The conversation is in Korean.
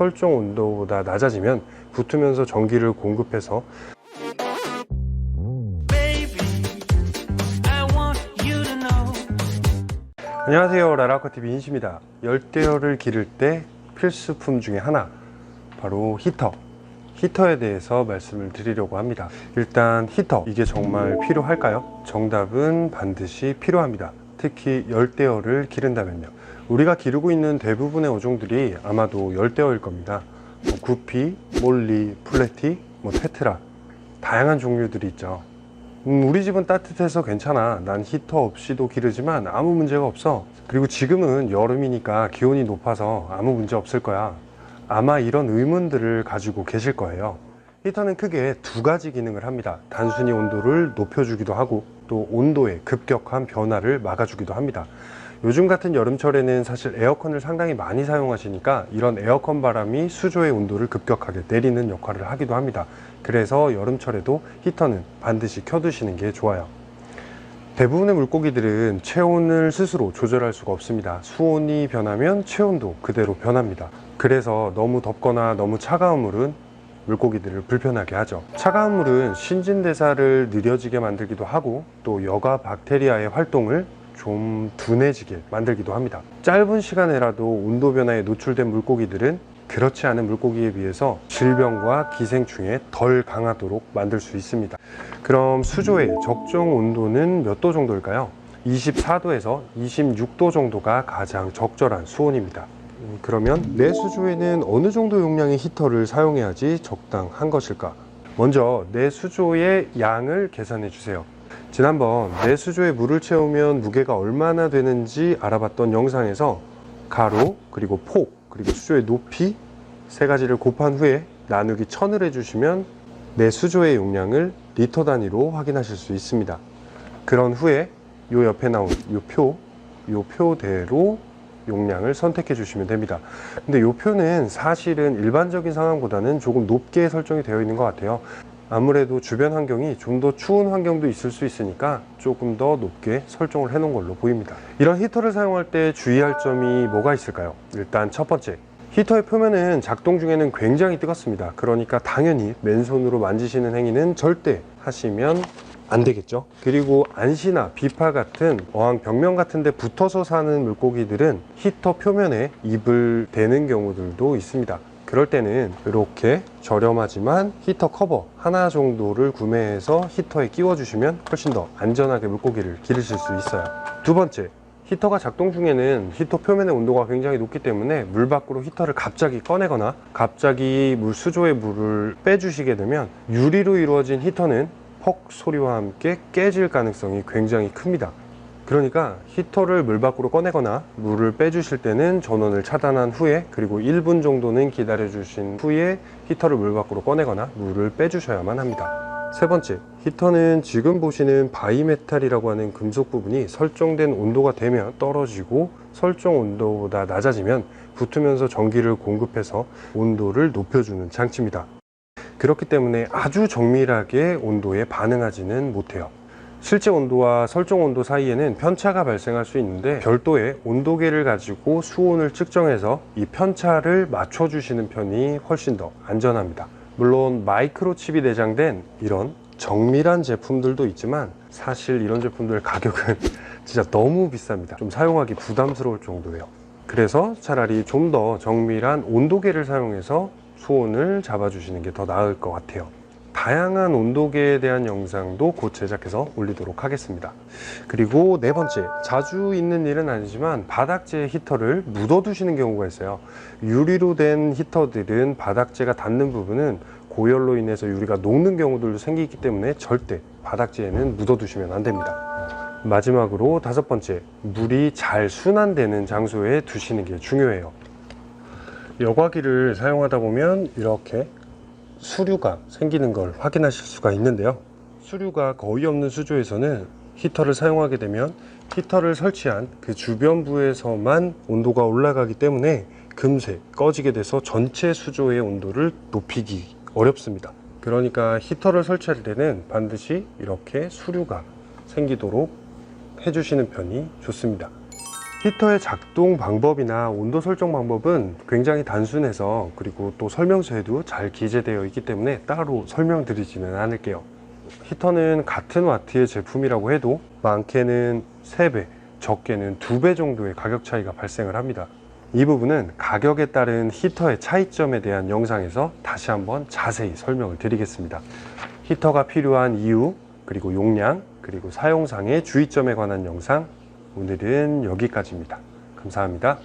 설정 온도보다 낮아지면 붙으면서 전기를 공급해서 안녕하세요, 라라코TV 인시입니다. 열대어를 기를 때 필수품 중에 하나, 바로 히터에 대해서 말씀을 드리려고 합니다. 일단 히터, 이게 정말 필요할까요? 정답은 반드시 필요합니다. 특히 열대어를 기른다면요. 우리가 기르고 있는 대부분의 어종들이 아마도 열대어일 겁니다. 구피, 몰리, 플래티, 테트라, 다양한 종류들이 있죠. 우리 집은 따뜻해서 괜찮아, 난 히터 없이도 기르지만 아무 문제가 없어, 그리고 지금은 여름이니까 기온이 높아서 아무 문제 없을 거야, 아마 이런 의문들을 가지고 계실 거예요. 히터는 크게 두 가지 기능을 합니다. 단순히 온도를 높여주기도 하고, 또 온도의 급격한 변화를 막아주기도 합니다. 요즘 같은 여름철에는 사실 에어컨을 상당히 많이 사용하시니까 이런 에어컨 바람이 수조의 온도를 급격하게 내리는 역할을 하기도 합니다. 그래서 여름철에도 히터는 반드시 켜두시는 게 좋아요. 대부분의 물고기들은 체온을 스스로 조절할 수가 없습니다. 수온이 변하면 체온도 그대로 변합니다. 그래서 너무 덥거나 너무 차가운 물은 물고기들을 불편하게 하죠. 차가운 물은 신진대사를 느려지게 만들기도 하고, 또 여가 박테리아의 활동을 좀 둔해지게 만들기도 합니다. 짧은 시간에라도 온도 변화에 노출된 물고기들은 그렇지 않은 물고기에 비해서 질병과 기생충에 덜 강하도록 만들 수 있습니다. 그럼 수조의 적정 온도는 몇 도 정도일까요? 24도에서 26도 정도가 가장 적절한 수온입니다. 그러면 내 수조에는 어느 정도 용량의 히터를 사용해야지 적당한 것일까? 먼저 내 수조의 양을 계산해 주세요. 지난번 내 수조에 물을 채우면 무게가 얼마나 되는지 알아봤던 영상에서 가로, 그리고 폭, 그리고 수조의 높이 세 가지를 곱한 후에 나누기 1000을 해주시면 내 수조의 용량을 리터 단위로 확인하실 수 있습니다. 그런 후에 요 옆에 나온 요 표대로 용량을 선택해 주시면 됩니다. 근데 요 표는 사실은 일반적인 상황보다는 조금 높게 설정이 되어 있는 것 같아요. 아무래도 주변 환경이 좀 더 추운 환경도 있을 수 있으니까 조금 더 높게 설정을 해 놓은 걸로 보입니다. 이런 히터를 사용할 때 주의할 점이 뭐가 있을까요? 일단 첫 번째, 히터의 표면은 작동 중에는 굉장히 뜨겁습니다. 그러니까 당연히 맨손으로 만지시는 행위는 절대 하시면 안 되겠죠. 그리고 안시나 비파 같은 어항 벽면 같은 데 붙어서 사는 물고기들은 히터 표면에 입을 대는 경우들도 있습니다. 그럴 때는 이렇게 저렴하지만 히터 커버 하나 정도를 구매해서 히터에 끼워 주시면 훨씬 더 안전하게 물고기를 기르실 수 있어요. 두 번째, 히터가 작동 중에는 히터 표면의 온도가 굉장히 높기 때문에 물 밖으로 히터를 갑자기 꺼내거나 갑자기 수조의 물을 빼주시게 되면 유리로 이루어진 히터는 퍽 소리와 함께 깨질 가능성이 굉장히 큽니다. 그러니까 히터를 물 밖으로 꺼내거나 물을 빼주실 때는 전원을 차단한 후에, 그리고 1분 정도는 기다려 주신 후에 히터를 물 밖으로 꺼내거나 물을 빼주셔야만 합니다. 세 번째, 히터는 지금 보시는 바이메탈이라고 하는 금속 부분이 설정된 온도가 되면 떨어지고 설정 온도보다 낮아지면 붙으면서 전기를 공급해서 온도를 높여주는 장치입니다. 그렇기 때문에 아주 정밀하게 온도에 반응하지는 못해요. 실제 온도와 설정 온도 사이에는 편차가 발생할 수 있는데, 별도의 온도계를 가지고 수온을 측정해서 이 편차를 맞춰주시는 편이 훨씬 더 안전합니다. 물론 마이크로칩이 내장된 이런 정밀한 제품들도 있지만 사실 이런 제품들 가격은 진짜 너무 비쌉니다. 좀 사용하기 부담스러울 정도예요. 그래서 차라리 좀 더 정밀한 온도계를 사용해서 수온을 잡아주시는 게 더 나을 것 같아요. 다양한 온도계에 대한 영상도 곧 제작해서 올리도록 하겠습니다. 그리고 네 번째, 자주 있는 일은 아니지만 바닥재에 히터를 묻어두시는 경우가 있어요. 유리로 된 히터들은 바닥재가 닿는 부분은 고열로 인해서 유리가 녹는 경우들도 생기기 때문에 절대 바닥재에는 묻어두시면 안 됩니다. 마지막으로 다섯 번째, 물이 잘 순환되는 장소에 두시는 게 중요해요. 여과기를 사용하다 보면 이렇게 수류가 생기는 걸 확인하실 수가 있는데요. 수류가 거의 없는 수조에서는 히터를 사용하게 되면 히터를 설치한 그 주변부에서만 온도가 올라가기 때문에 금세 꺼지게 돼서 전체 수조의 온도를 높이기 어렵습니다. 그러니까 히터를 설치할 때는 반드시 이렇게 수류가 생기도록 해주시는 편이 좋습니다. 히터의 작동 방법이나 온도 설정 방법은 굉장히 단순해서, 그리고 또 설명서에도 잘 기재되어 있기 때문에 따로 설명드리지는 않을게요. 히터는 같은 와트의 제품이라고 해도 많게는 3배, 적게는 2배 정도의 가격 차이가 발생을 합니다. 이 부분은 가격에 따른 히터의 차이점에 대한 영상에서 다시 한번 자세히 설명을 드리겠습니다. 히터가 필요한 이유, 그리고 용량, 그리고 사용상의 주의점에 관한 영상, 오늘은 여기까지입니다. 감사합니다.